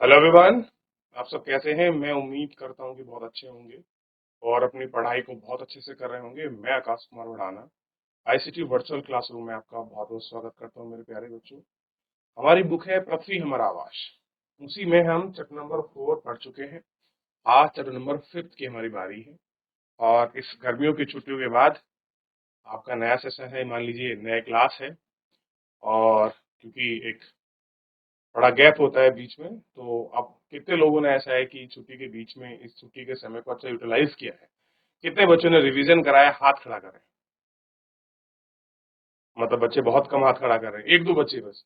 Hello everyone. आप सब कैसे हैं? मैं उम्मीद करता हूं कि बहुत अच्छे होंगे और अपनी पढ़ाई को बहुत अच्छे से कर रहे होंगे। मैं Akash Kumar Bhadana ICT virtual classroom में आपका बहुत बहुत स्वागत करता हूं मेरे प्यारे बच्चों। हमारी बुक है पृथ्वी हमारा आवास। उसी में हम चैप्टर नंबर 4 पढ़ चुके हैं। आज चैप्टर नंबर 5 की हमारी बारी है और इस गर्मियों की छुट्टियों के बाद आपका नया सेशन है। मान लीजिए नया क्लास है और क्योंकि एक बड़ा गैप होता है बीच में, तो अब कितने लोगों ने ऐसा है कि छुट्टी के बीच में इस छुट्टी के समय को अच्छा यूटिलाइज किया है? कितने बच्चों ने रिवीजन कराया? हाथ खड़ा करें। मतलब बच्चे बहुत कम हाथ खड़ा कर रहे हैं, एक दो बच्चे बस।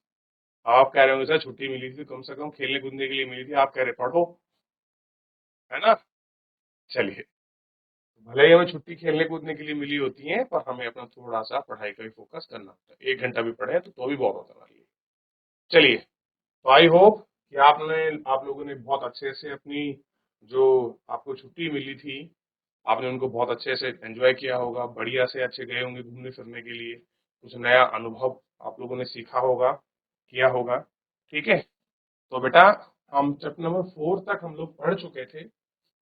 आप कह रहे होंगे सर छुट्टी मिली थी, कम से कम खेलने कूदने के लिए मिली थी, आप कह रहे पढ़ो, है ना? चलिए, भले ही हमें छुट्टी खेलने कूदने के लिए मिली होती है, पर हमें अपना थोड़ा सा पढ़ाई का भी फोकस करना होता है। 1 घंटा भी पढ़े तो भी बहुत होता है हमारे लिए। चलिए, तो आई होप कि आप लोगों ने बहुत अच्छे से अपनी जो आपको छुट्टी मिली थी, आपने उनको बहुत अच्छे से एंजॉय किया होगा, बढ़िया से अच्छे गए होंगे घूमने फिरने के लिए, कुछ नया अनुभव आप लोगों ने सीखा होगा, किया होगा। ठीक है, तो बेटा हम चैप्टर नंबर 4 तक हम लोग पढ़ चुके थे।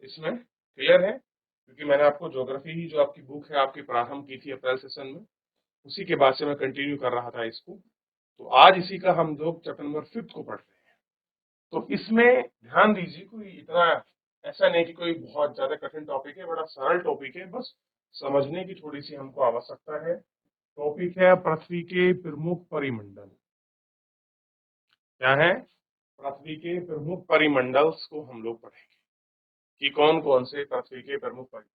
इसमें क्लियर है? क्योंकि मैंने आपको ज्योग्राफी ही जो आपकी बुक है आपकी प्रारंभ की थी अप्रैल सेशन में, उसी के बाद से मैं कंटिन्यू कर रहा था इसको। तो आज इसी का हम लोग चैप्टर नंबर 5 को पढ़ रहे हैं। तो इसमें ध्यान दीजिए, कोई इतना ऐसा नहीं कि कोई बहुत ज्यादा कठिन टॉपिक है, बड़ा सरल टॉपिक है, बस समझने की थोड़ी सी हमको आवश्यकता है। टॉपिक है पृथ्वी के प्रमुख परिमंडल। क्या है? पृथ्वी के प्रमुख परिमंडल को हम लोग पढ़ेंगे कि कौन कौन से पृथ्वी के प्रमुख परिमंडल।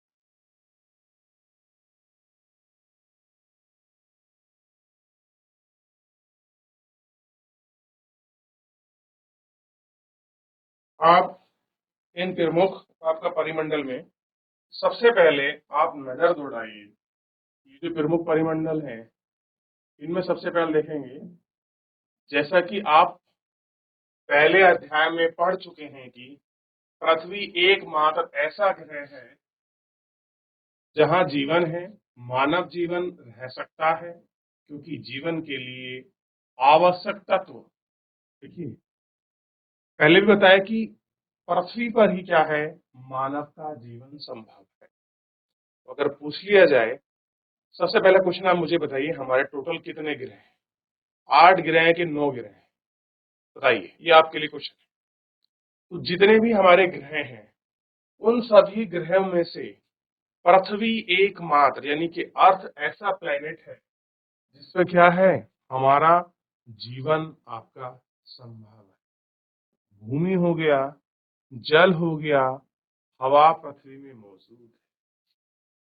आप इन प्रमुख आपका परिमंडल में सबसे पहले आप नजर दौड़ाइए। ये जो प्रमुख परिमंडल है, इनमें सबसे पहले देखेंगे, जैसा कि आप पहले अध्याय में पढ़ चुके हैं कि पृथ्वी एकमात्र ऐसा ग्रह है जहां जीवन है, मानव जीवन रह सकता है, क्योंकि जीवन के लिए आवश्यक तत्व, देखिए पहले भी बताया कि पृथ्वी पर ही क्या है, मानव का जीवन संभव है। तो अगर पूछ लिया जाए, सबसे पहला क्वेश्चन आप मुझे बताइए, हमारे टोटल कितने ग्रह हैं? 8 ग्रह हैं कि 9 ग्रह हैं? बताइए, ये आपके लिए क्वेश्चन है। तो जितने भी हमारे ग्रह हैं, उन सभी ग्रहों में से पृथ्वी एकमात्र यानी कि अर्थ ऐसा प्लेनेट है जिसपे क्या है, हमारा जीवन आपका संभव है। भूमि हो गया, जल हो गया, हवा पृथ्वी में मौजूद है।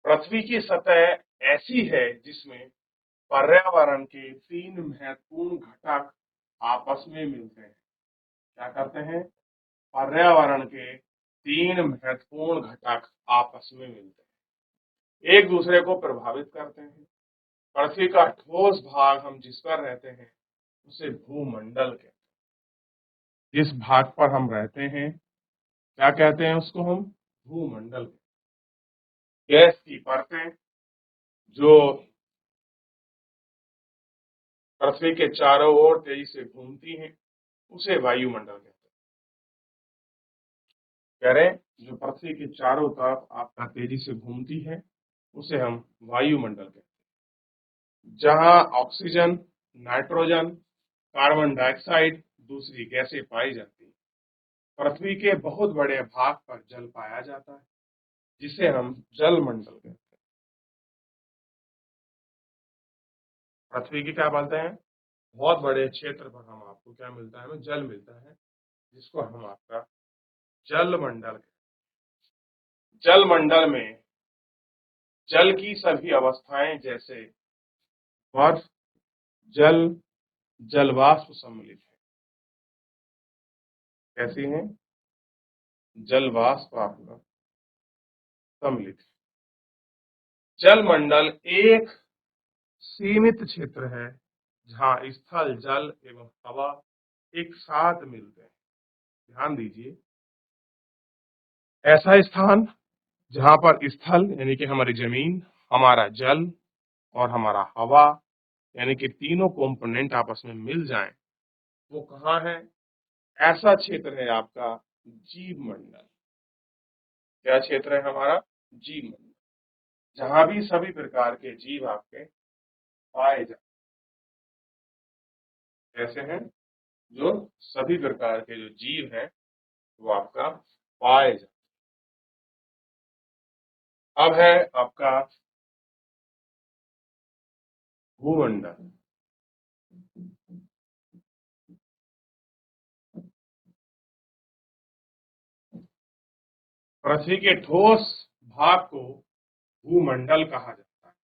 पृथ्वी की सतह ऐसी है जिसमें पर्यावरण के 3 महत्वपूर्ण घटक आपस में मिलते हैं। क्या करते हैं? पर्यावरण के 3 महत्वपूर्ण घटक आपस में मिलते हैं, एक दूसरे को प्रभावित करते हैं। पृथ्वी का ठोस भाग हम जिस पर रहते हैं उसे भूमंडल कहते हैं। जिस भाग पर हम रहते हैं, क्या कहते हैं उसको हम? भूमंडल कहते हैं। गैस की परतें जो पृथ्वी के चारों ओर तेजी से घूमती हैं, उसे वायुमंडल कहते हैं। कह रहे हैं, जो पृथ्वी के चारों तरफ आपका तेजी से घूमती है, उसे हम वायुमंडल कहते हैं। जहां ऑक्सीजन, नाइट्रोजन, कार्बन डाइऑक्साइड दूसरी गैसें पाई जाती हैं, पृथ्वी के बहुत बड़े भाग पर जल पाया जाता है, जिसे हम जलमंडल कहते हैं। पृथ्वी की क्या बोलते हैं, बहुत बड़े क्षेत्र पर हम आपको क्या मिलता है, हमें जल मिलता है, जिसको हम आपका जलमंडल कहते हैं। जलमंडल में जल की सभी अवस्थाएं जैसे बर्फ, जल, जलवाष्प सम्मिलित है। कैसी हैं? जलवाष्प आपका सम्मिलित है। जलमंडल एक सीमित क्षेत्र है जहां स्थल, जल एवं हवा एक साथ मिलते हैं। ध्यान दीजिए, ऐसा स्थान जहां पर स्थल यानी कि हमारी जमीन, हमारा जल और हमारा हवा यानी कि तीनों कंपोनेंट आपस में मिल जाएं, वो कहाँ है? ऐसा क्षेत्र है आपका जीव मंडल। क्या क्षेत्र है हमारा? जीव मंडल, जहां भी सभी प्रकार के जीव आपके पाए जाते। कैसे हैं? जो सभी प्रकार के जो जीव हैं वो आपका पाए जाते। अब है आपका भूमंडल। पृथ्वी के ठोस भाग को भूमंडल कहा जाता है।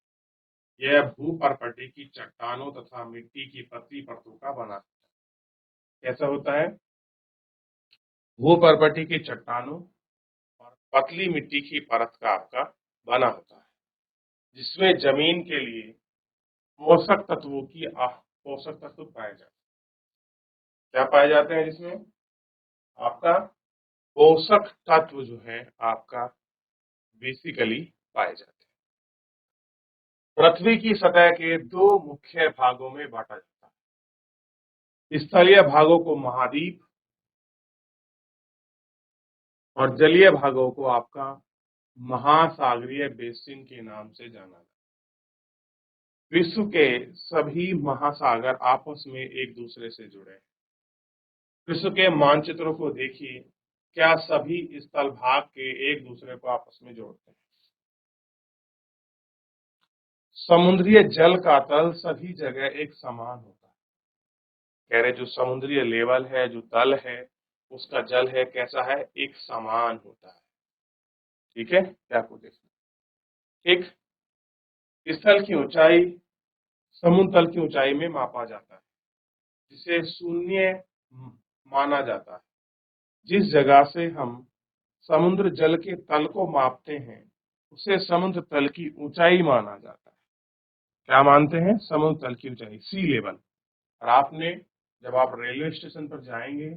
यह भूपर्पटी की चट्टानों तथा मिट्टी की पतली परतों का बना होता है। कैसा होता है? भूपर्पटी की चट्टानों और पतली मिट्टी की परत का आपका बना होता है, जिसमें जमीन के लिए पोषक तत्व पाए जाते हैं। क्या पाए जाते हैं जिसमें? आपका पोषक तत्व जो है आपका बेसिकली पाए जाते हैं। पृथ्वी की सतह के दो मुख्य भागों में बांटा जाता है। स्थलीय भागों को महाद्वीप और जलीय भागों को आपका महासागरीय बेसिन के नाम से जाना जाता है। विश्व के सभी महासागर आपस में एक दूसरे से जुड़े हैं। विश्व के मानचित्रों को देखिए, क्या सभी स्थल भाग के एक दूसरे को आपस में जोड़ते हैं। समुद्रीय जल का तल सभी जगह एक समान होता है। कह रहे जो समुद्रीय लेवल है, जो तल है, उसका जल है कैसा है? एक समान होता है। ठीक है, क्या को देखना। एक स्थल की ऊंचाई समुद्र तल की ऊंचाई में मापा जाता है, जिसे शून्य माना जाता है। जिस जगह से हम समुद्र जल के तल को मापते हैं उसे समुद्र तल की ऊंचाई माना जाता है। क्या मानते हैं? समुद्र तल की ऊंचाई, सी लेवल। और आपने जब आप रेलवे स्टेशन पर जाएंगे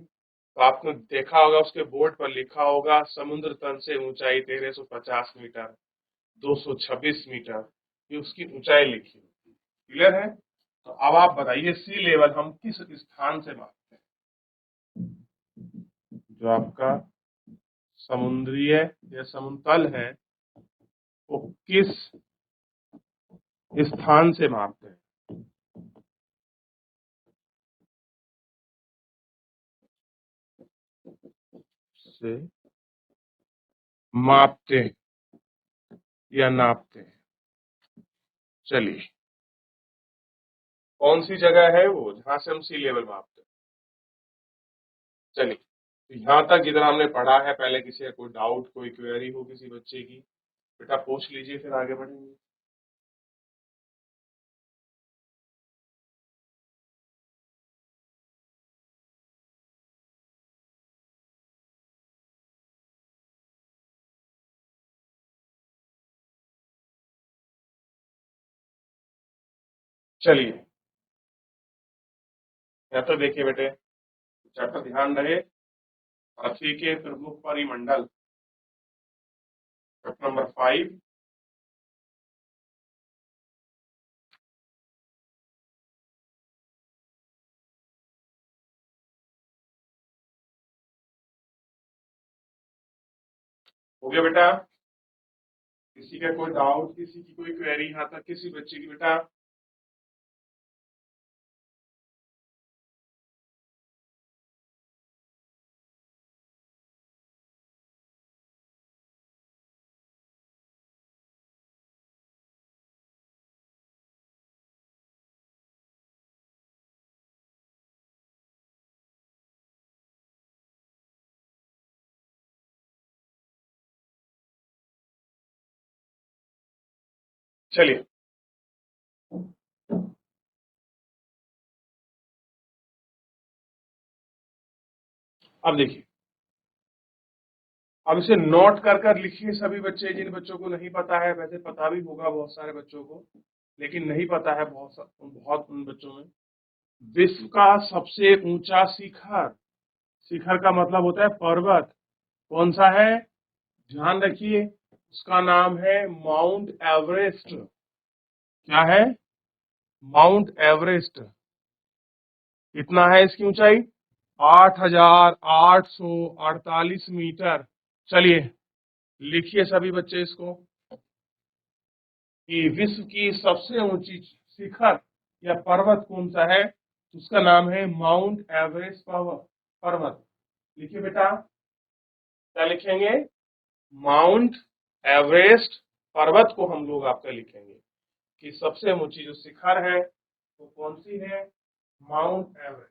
तो आपने देखा होगा उसके बोर्ड पर लिखा होगा समुद्र तल से ऊंचाई 1350 मीटर, 226 मीटर, ये उसकी ऊंचाई लिखी होती है। क्लियर है? तो अब आप बताइए सी लेवल हम किस स्थान से मापते हैं? जो आपका समुद्रीय या समुद्र तल है वो किस स्थान से मापते हैं? से मापते हैं या नापते हैं। चलिए, कौन सी जगह है वो जहां से हम सी लेवल मापते हैं? चलिए, तो यहाँ तक जितना हमने पढ़ा है, पहले किसी का कोई डाउट, कोई क्वेरी हो किसी बच्चे की, बेटा पूछ लीजिए, फिर आगे बढ़ेंगे। चलिए, या तो देखिए बेटे, चैप्टर ध्यान रहे, पृथ्वी के प्रमुख परिमंडल, चैप्टर नंबर 5। हो गया बेटा? किसी का कोई डाउट, किसी की कोई क्वेरी यहाँ तक, किसी बच्चे की बेटा? चलिए, अब देखिए, अब इसे नोट कर कर लिखिए सभी बच्चे। जिन बच्चों को नहीं पता है, वैसे पता भी होगा बहुत सारे बच्चों को, लेकिन नहीं पता है बहुत उन बच्चों में। विश्व का सबसे ऊंचा शिखर, शिखर का मतलब होता है पर्वत, कौन सा है? ध्यान रखिए, उसका नाम है माउंट एवरेस्ट। क्या है? Mount Everest. कितना है इसकी ऊंचाई? 8,848 मीटर। चलिए लिखिए सभी बच्चे इसको कि विश्व की सबसे ऊंची शिखर या पर्वत कौन सा है। उसका नाम है माउंट एवरेस्ट पर्वत। लिखिए बेटा, क्या लिखेंगे? माउंट एवरेस्ट पर्वत को हम लोग आपका लिखेंगे कि सबसे ऊंची जो शिखर है वो कौन सी है? Mount Everest.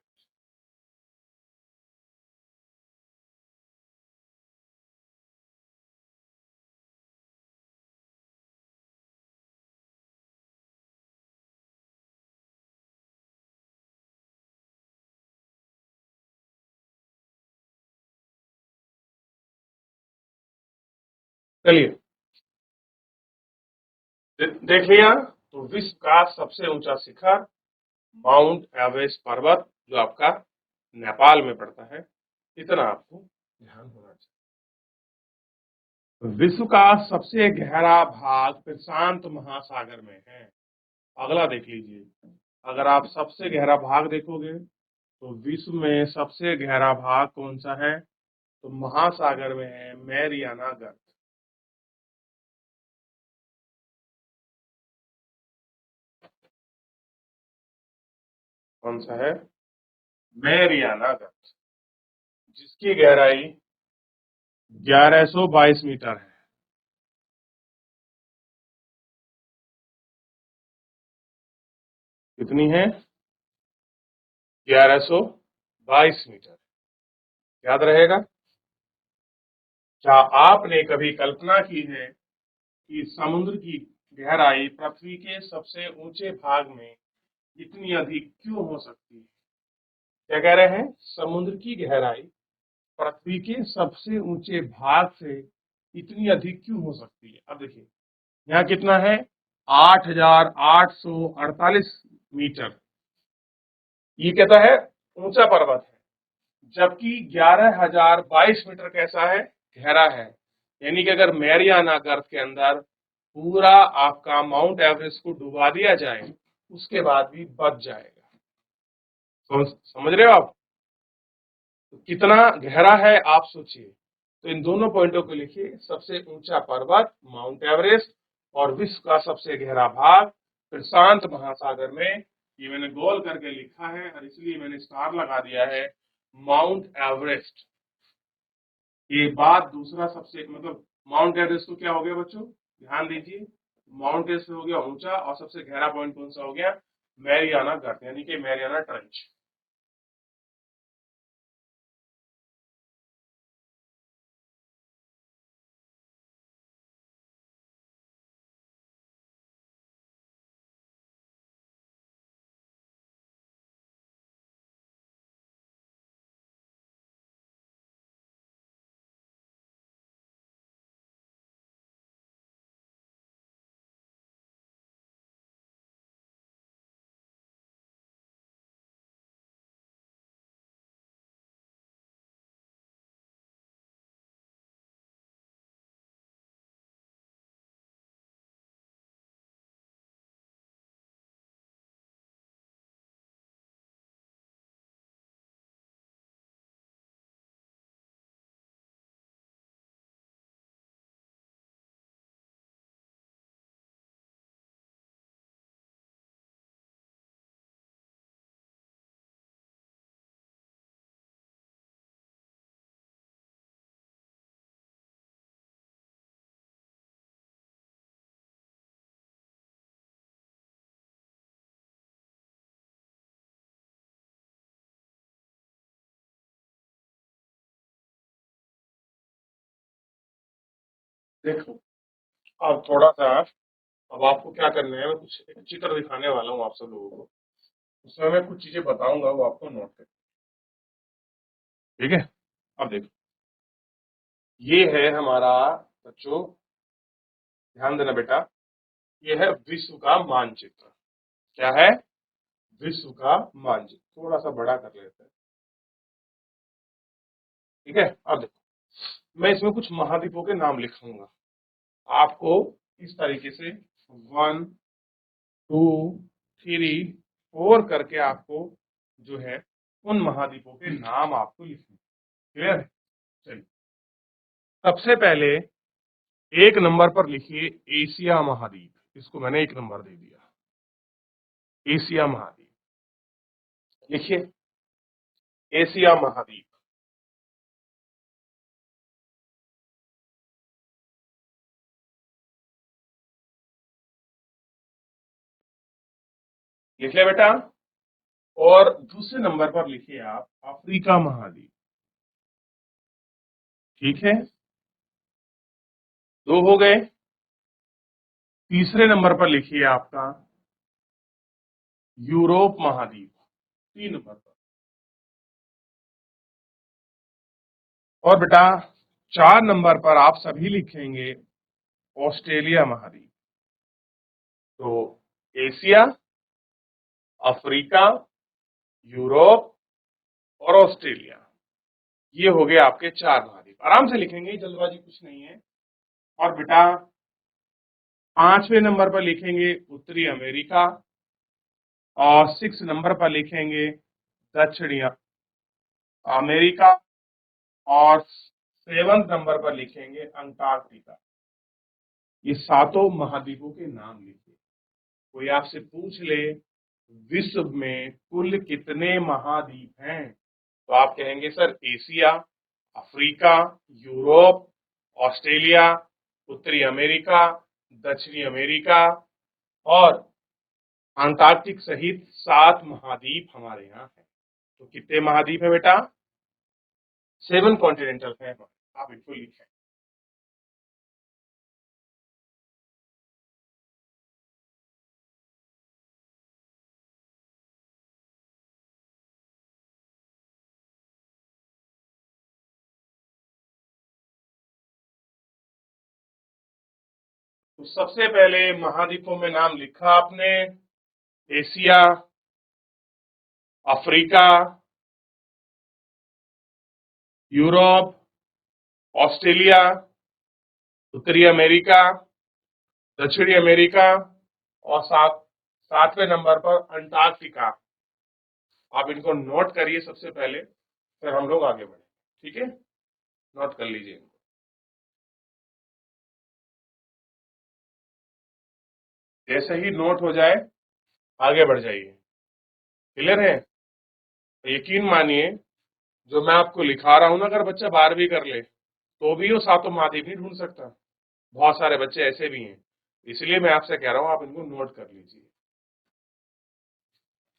चलिए देख लिया। तो विश्व का सबसे ऊंचा शिखर माउंट एवरेस्ट पर्वत जो आपका नेपाल में पड़ता है, इतना आपको ध्यान होना चाहिए। विश्व का सबसे गहरा भाग प्रशांत महासागर में है। अगला देख लीजिए, अगर आप सबसे गहरा भाग देखोगे तो विश्व में सबसे गहरा भाग कौन सा है? तो महासागर में है मैरियाना गर्त। कौन सा है? मैरियाना गर्त, जिसकी गहराई 1122 मीटर है। कितनी है? 1122 मीटर। याद रहेगा? क्या आपने कभी कल्पना की है कि समुद्र की गहराई पृथ्वी के सबसे ऊंचे भाग में इतनी अधिक क्यों हो सकती है? क्या कह रहे हैं? समुद्र की गहराई पृथ्वी के सबसे ऊंचे भाग से इतनी अधिक क्यों हो सकती है? अब देखिए, यहाँ कितना है? 8,848 मीटर। ये कहता है ऊंचा पर्वत है, जबकि 11,022 मीटर कैसा है? गहरा है। यानी कि अगर मैरियाना गर्त के अंदर पूरा आपका माउंट एवरेस्ट को डुबा दिया जाए, उसके बाद भी बच जाएगा। समझ रहे हो आप? तो कितना गहरा है आप सोचिए। तो इन दोनों पॉइंटों को लिखिए, सबसे ऊंचा पर्वत माउंट एवरेस्ट और विश्व का सबसे गहरा भाग प्रशांत महासागर में। ये मैंने गोल करके लिखा है और इसलिए मैंने स्टार लगा दिया है माउंट एवरेस्ट। ये बात दूसरा सबसे मतलब माउंट एवरेस्ट तो क्या हो गया बच्चों? ध्यान दीजिए, माउंट एवरेस्ट हो गया ऊंचा और सबसे गहरा पॉइंट कौन सा हो गया? मैरियाना गर्त, यानी कि मैरियाना ट्रेंच। देखो, अब थोड़ा सा, अब आपको क्या करना है, मैं कुछ एक चित्र दिखाने वाला हूँ आप सब लोगों को। उसमें मैं कुछ चीजें बताऊंगा, वो आपको नोट करना। ठीक है? अब देखो, ये है हमारा बच्चों, ध्यान देना बेटा, ये है विश्व का मानचित्र। क्या है? विश्व का मानचित्र। थोड़ा सा बड़ा कर लेते हैं। ठीक है? अब देखो, मैं इसमें कुछ महाद्वीपों के नाम लिखूंगा। आपको इस तरीके से 1, 2, 3, 4 करके आपको जो है उन महाद्वीपों के नाम आपको लिखने। क्लियर है? चलिए, सबसे पहले एक नंबर पर लिखिए एशिया महाद्वीप। इसको मैंने एक नंबर दे दिया, एशिया महाद्वीप। लिखिए एशिया महाद्वीप। लिख लिया बेटा। और दूसरे नंबर पर लिखिए आप अफ्रीका महाद्वीप। ठीक है, दो हो गए। तीसरे नंबर पर लिखिए आपका यूरोप महाद्वीप, 3 नंबर पर। और बेटा 4 नंबर पर आप सभी लिखेंगे ऑस्ट्रेलिया महाद्वीप। तो एशिया, अफ्रीका, यूरोप और ऑस्ट्रेलिया, ये हो गए आपके 4 महाद्वीप। आराम से लिखेंगे, जल्दबाजी कुछ नहीं है। और बेटा 5वें नंबर पर लिखेंगे उत्तरी अमेरिका, और 6 नंबर पर लिखेंगे दक्षिणी अमेरिका, और 7th नंबर पर लिखेंगे अंटार्कटिका। ये 7 महाद्वीपों के नाम लिखिए। कोई आपसे पूछ ले विश्व में कुल कितने महाद्वीप हैं, तो आप कहेंगे sir Asia, Africa, Europe, Australia, उत्तरी अमेरिका, दक्षिणी अमेरिका और अंटार्कटिक सहित 7 महाद्वीप हमारे यहाँ हैं। तो कितने महाद्वीप है बेटा? 7 कॉन्टिनेंटल है। आप इनको लिखें। तो सबसे पहले महाद्वीपों में नाम लिखा आपने, एशिया, अफ्रीका, यूरोप, ऑस्ट्रेलिया, उत्तरी अमेरिका, दक्षिणी अमेरिका और 7वें नंबर पर अंटार्कटिका। आप इनको नोट करिए सबसे पहले, फिर हम लोग आगे बढ़े। ठीक है, नोट कर लीजिए इनको। जैसे ही नोट हो जाए आगे बढ़ जाइए। क्लियर है? यकीन मानिए, जो मैं आपको लिखा रहा हूं ना, अगर बच्चा 12वीं कर ले तो भी वो 7 महाद्वीप नहीं ढूंढ सकता। बहुत सारे बच्चे ऐसे भी हैं, इसलिए मैं आपसे कह रहा हूं आप इनको नोट कर लीजिए।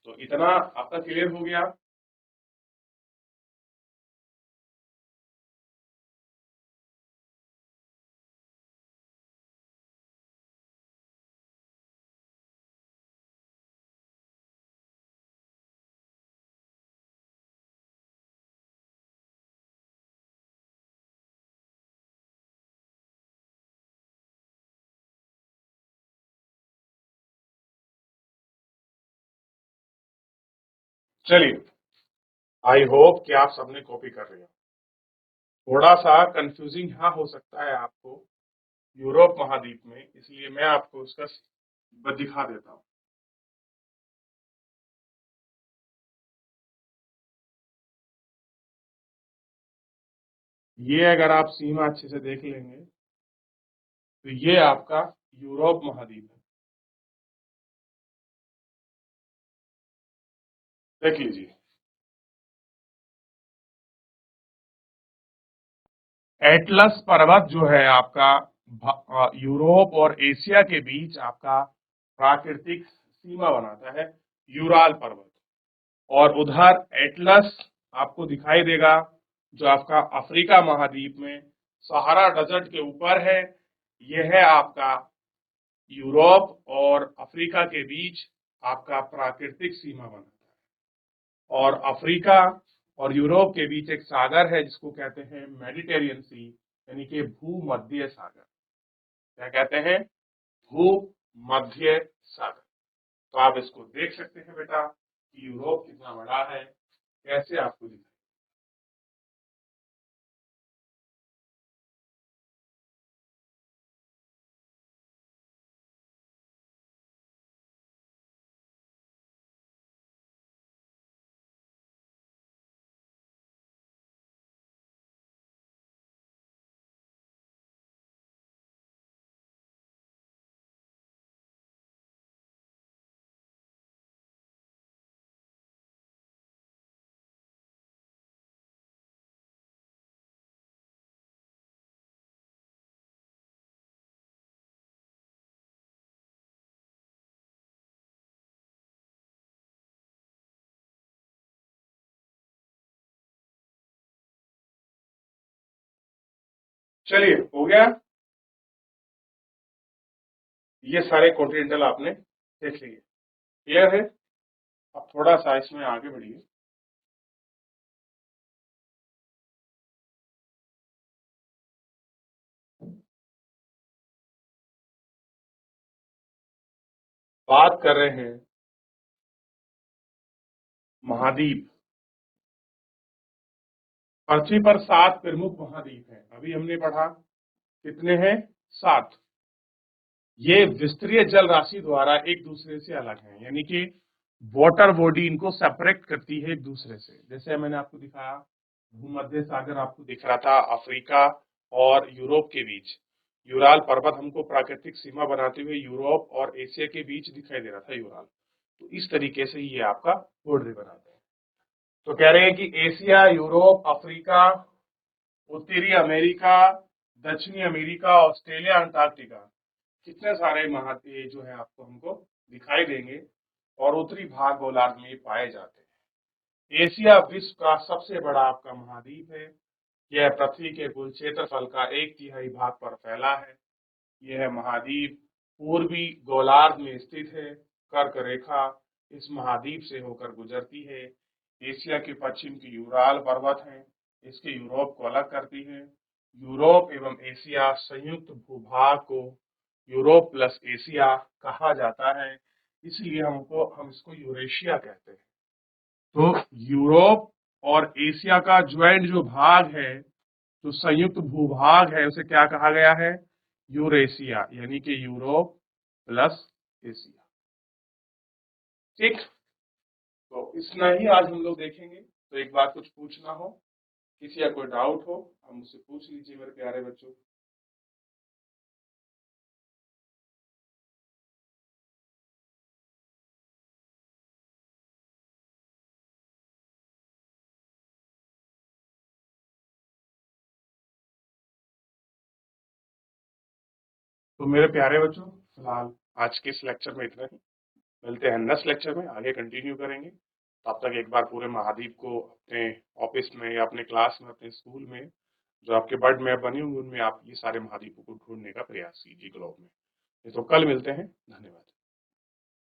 तो इतना आपका क्लियर हो गया। चलिए, आई होप कि आप सबने कॉपी कर लिया। थोड़ा सा कंफ्यूजिंग हाँ हो सकता है आपको यूरोप महाद्वीप में, इसलिए मैं आपको उसका दिखा देता हूँ। ये अगर आप सीमा अच्छे से देख लेंगे तो ये आपका यूरोप महाद्वीप है। देख लीजिए, एटलस पर्वत जो है आपका यूरोप और एशिया के बीच आपका प्राकृतिक सीमा बनाता है, यूराल पर्वत। और उधर एटलस आपको दिखाई देगा जो आपका अफ्रीका महाद्वीप में सहारा डेजर्ट के ऊपर है। यह है आपका यूरोप और अफ्रीका के बीच आपका प्राकृतिक सीमा बनाता है। और अफ्रीका और यूरोप के बीच एक सागर है जिसको कहते हैं मेडिटेरियन सी, यानी कि भूमध्य सागर। क्या कहते हैं? भूमध्य सागर। तो आप इसको देख सकते हैं बेटा कि यूरोप कितना बड़ा है, कैसे आपको दिखाई। चलिए, हो गया। ये सारे कॉन्टिनेंटल आपने देख लिए, क्लियर है। अब थोड़ा सा इसमें आगे बढ़िए। बात कर रहे हैं महाद्वीप। पृथ्वी पर 7 प्रमुख महाद्वीप हैं, अभी हमने पढ़ा। कितने हैं? 7। ये विस्तरीय जल राशि द्वारा एक दूसरे से अलग हैं, यानी कि वाटर बॉडी इनको सेपरेट करती है एक दूसरे से। जैसे मैंने आपको दिखाया, भूमध्य सागर आपको दिख रहा था अफ्रीका और यूरोप के बीच। यूराल पर्वत हमको प्राकृतिक सीमा बनाते हुए यूरोप और एशिया के बीच दिखाई दे रहा था, यूराल। तो इस तरीके से ये आपका बाउंड्री बनाते हैं। तो कह रहे हैं कि एशिया, यूरोप, अफ्रीका, उत्तरी अमेरिका, दक्षिणी अमेरिका, ऑस्ट्रेलिया, अंटार्कटिका, कितने सारे महाद्वीप जो है आपको हमको दिखाई देंगे और उत्तरी भाग गोलार्ध में पाए जाते हैं। एशिया विश्व का सबसे बड़ा आपका महाद्वीप है। यह पृथ्वी के कुल क्षेत्रफल का 1/3 भाग पर फैला है। यह महाद्वीप पूर्वी गोलार्ध में स्थित है। कर्क रेखा इस महाद्वीप से होकर गुजरती है। एशिया के पश्चिम की यूराल पर्वत हैं, इसके यूरोप को अलग करती हैं। यूरोप एवं एशिया संयुक्त भूभाग को यूरोप प्लस एशिया कहा जाता है, इसलिए हम इसको यूरेशिया कहते हैं। तो यूरोप और एशिया का ज्वाइंट जो भाग है, जो संयुक्त भूभाग है, उसे क्या कहा गया है? यूरेशिया, यानी कि यूरोप प्लस एशिया। ठीक, तो इतना ही आज हम लोग देखेंगे। तो एक बार कुछ पूछना हो, किसी का कोई डाउट हो, आप मुझसे पूछ लीजिए मेरे प्यारे बच्चों। तो मेरे प्यारे बच्चों, फिलहाल आज के इस लेक्चर में इतना ही। मिलते हैं नेक्स्ट लेक्चर में, आगे कंटिन्यू करेंगे। तब तक एक बार पूरे महाद्वीप को अपने ऑफिस में या अपने क्लास में, अपने स्कूल में जो आपके बर्ड मैप बनी होंगी, उनमें आप ये सारे महाद्वीपों को ढूंढने का प्रयास कीजिए ग्लोब में। तो कल मिलते हैं, धन्यवाद।